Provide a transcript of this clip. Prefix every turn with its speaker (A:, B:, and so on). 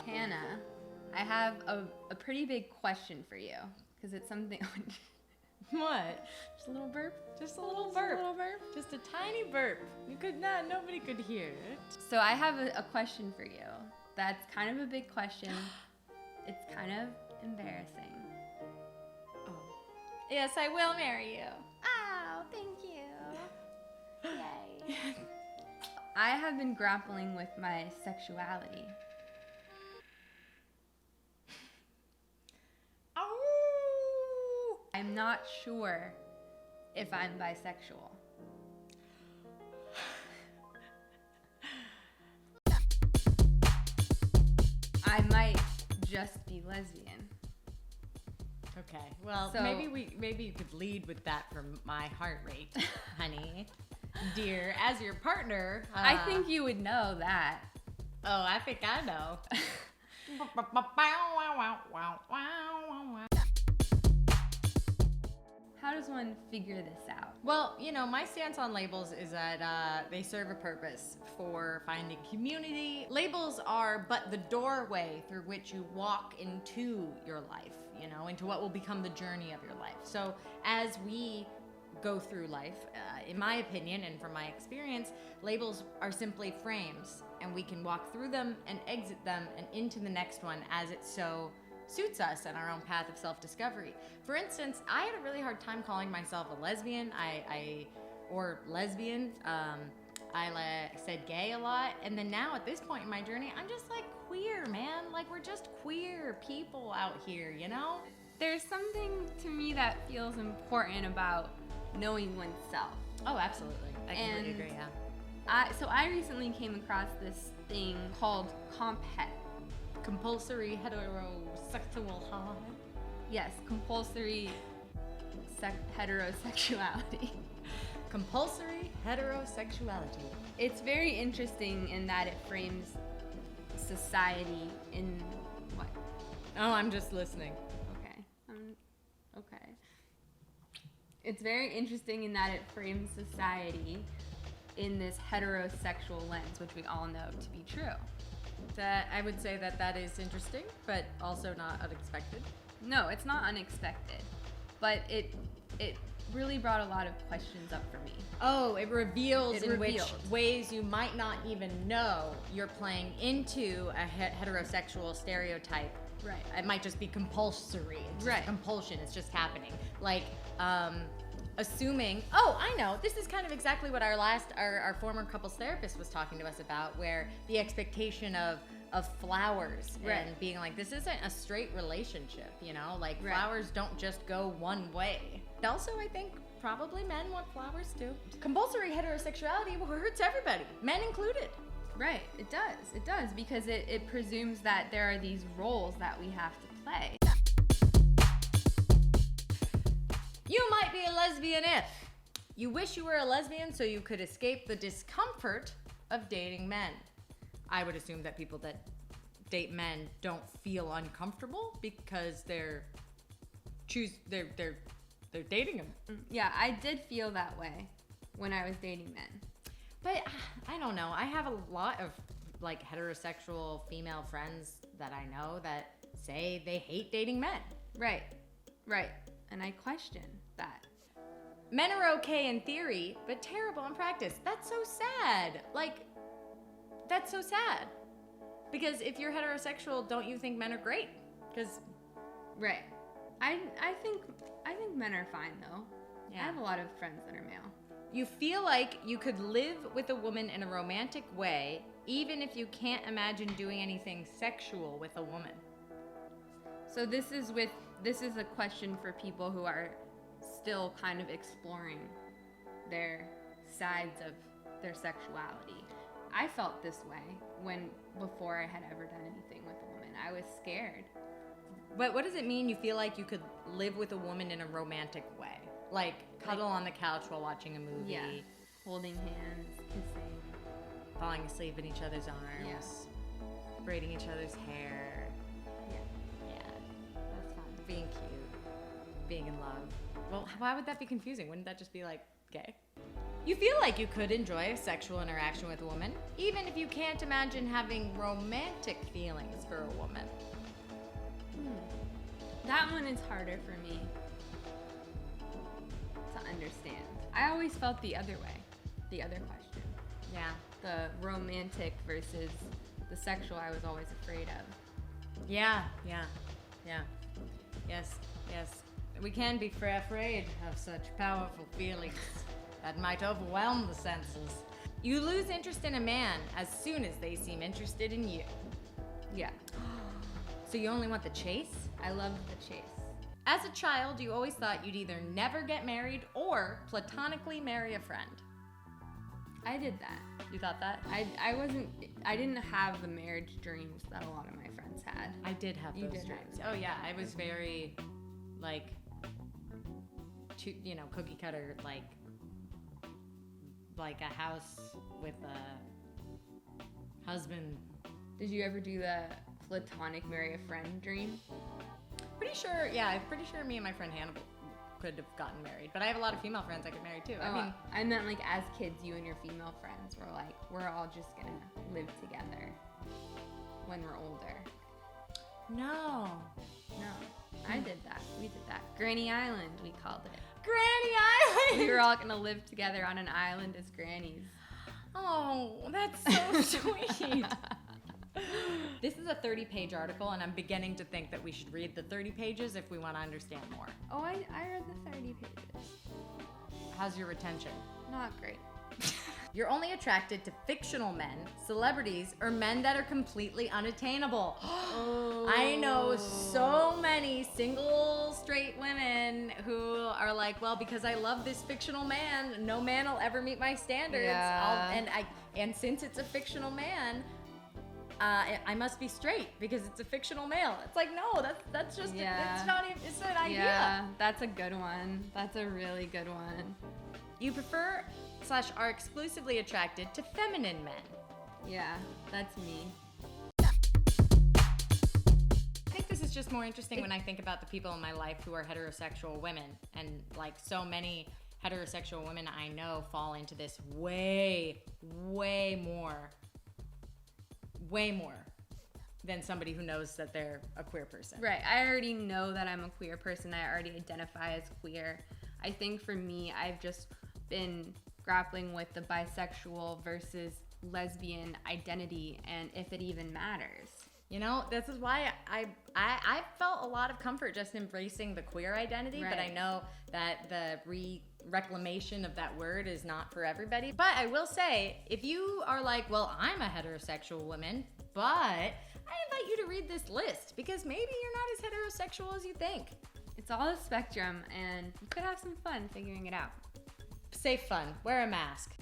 A: now.
B: Hannah, I have a pretty big question for you, because it's something...
A: What?
B: Just a little burp?
A: Just a little burp.
B: A little burp?
A: Just a tiny burp. You could not, nobody could hear it.
B: So I have a question for you. That's kind of a big question. It's kind of embarrassing.
A: Oh. Yes, I will marry you.
B: Oh, thank you. Yay. I have been grappling with my sexuality.
A: Oh!
B: I'm not sure if I'm bisexual. I might just be lesbian.
A: Okay, well,
B: So-
A: maybe you could lead with that for my heart rate, honey. Dear, as your partner,
B: I think you would know that.
A: Oh, I think I know.
B: How does one figure this out?
A: Well, you know, my stance on labels is that they serve a purpose for finding community. Labels are but the doorway through which you walk into your life, you know, into what will become the journey of your life. So as we go through life, in my opinion and from my experience, labels are simply frames, and we can walk through them and exit them and into the next one as it so suits us in our own path of self-discovery. For instance, I had a really hard time calling myself a lesbian, or lesbian. I said gay a lot, and then now at this point in my journey, I'm just like queer, man. Like, we're just queer people out here, you know?
B: There's something to me that feels important about knowing oneself.
A: Oh, absolutely. I completely agree, yeah.
B: So I recently came across this thing called CompHet.
A: Compulsory Heterosexuality.
B: Yes, compulsory heterosexuality.
A: Compulsory Heterosexuality.
B: It's very interesting in that it frames society in what?
A: Oh, I'm just listening.
B: Okay. Okay. It's very interesting in that it frames society in this heterosexual lens, which we all know to be true.
A: That I would say that is interesting, but also not unexpected.
B: No, it's not unexpected, but it really brought a lot of questions up for me.
A: Oh, it reveals
B: It revealed.
A: which ways you might not even know you're playing into a heterosexual stereotype.
B: Right.
A: It might just be compulsory. It's just
B: Right.
A: compulsion. It's just happening. Like, assuming, oh, I know, this is kind of exactly what our former couples therapist was talking to us about, where the expectation of flowers
B: Right.
A: and being like, this isn't a straight relationship, you know? Like,
B: Right.
A: flowers don't just go one way. Also, I think probably men want flowers too. Compulsory heterosexuality hurts everybody, men included.
B: Right, it does, because it presumes that there are these roles that we have to play.
A: You might be a lesbian if you wish you were a lesbian so you could escape the discomfort of dating men. I would assume that people that date men don't feel uncomfortable because they're dating them.
B: Yeah, I did feel that way when I was dating men.
A: But I don't know. I have a lot of like heterosexual female friends that I know that say they hate dating men.
B: Right. And I question that.
A: Men are okay in theory, but terrible in practice. That's so sad. Like, that's so sad. Because if you're heterosexual, don't you think men are great? Because
B: Right. I think men are fine though.
A: Yeah.
B: I have a lot of friends that are male.
A: you feel like you could live with a woman in a romantic way, even if you can't imagine doing anything sexual with a woman.
B: So this is a question for people who are still kind of exploring their sides of their sexuality. I felt this way before I had ever done anything with a woman. I was scared.
A: But what does it mean you feel like you could live with a woman in a romantic way? Like cuddle on the couch while watching a movie.
B: Yeah. Holding hands, kissing.
A: Falling asleep in each other's arms.
B: Yes.
A: Braiding each other's hair. Yeah.
B: That's fun.
A: Being cute. Being in love. Well, why would that be confusing? Wouldn't that just be like gay? You feel like you could enjoy a sexual interaction with a woman, even if you can't imagine having romantic feelings for a woman.
B: That one is harder for me to understand. I always felt the other way, the other question.
A: Yeah.
B: The romantic versus the sexual I was always afraid of.
A: Yeah. Yes. We can be afraid of such powerful feelings that might overwhelm the senses. You lose interest in a man as soon as they seem interested in you.
B: Yeah.
A: So you only want the chase?
B: I love the chase.
A: As a child, you always thought you'd either never get married or platonically marry a friend.
B: I did that.
A: You thought that?
B: I didn't have the marriage dreams that a lot of my friends had.
A: I did have
B: You
A: those
B: did
A: dreams.
B: have
A: Oh yeah, I was very, like, cookie cutter, like a house with a husband.
B: Did you ever do the platonic marry a friend dream?
A: I'm pretty sure me and my friend Hannibal could have gotten married, but I have a lot of female friends I could marry too.
B: I meant like as kids, you and your female friends were like, we're all just gonna live together when we're older.
A: No,
B: I did that. We did that. Granny Island, we called it.
A: Granny Island.
B: We were all gonna live together on an island as grannies.
A: Oh, that's so sweet. This is a 30-page article, and I'm beginning to think that we should read the 30 pages if we want to understand more.
B: Oh, I read the 30 pages.
A: How's your retention?
B: Not great.
A: You're only attracted to fictional men, celebrities, or men that are completely unattainable.
B: Oh.
A: I know so many single straight women who are like, well, because I love this fictional man, no man will ever meet my standards.
B: Yeah.
A: And since it's a fictional man, I must be straight because it's a fictional male. It's like, no, that's just it's not even, it's an idea.
B: Yeah, that's a good one. That's a really good one.
A: You prefer / are exclusively attracted to feminine men.
B: Yeah, that's me.
A: I think this is just more interesting when I think about the people in my life who are heterosexual women, and like so many heterosexual women I know fall into this way more than somebody who knows that they're a queer person.
B: Right. I already know that I'm a queer person. I already identify as queer. I think for me, I've just been grappling with the bisexual versus lesbian identity and if it even matters.
A: You know, this is why I felt a lot of comfort just embracing the queer identity,
B: Right.
A: but I know that the reclamation of that word is not for everybody. But I will say, if you are like, well, I'm a heterosexual woman, but I invite you to read this list because maybe you're not as heterosexual as you think.
B: It's all a spectrum, and you could have some fun figuring it out.
A: Safe fun. Wear a mask.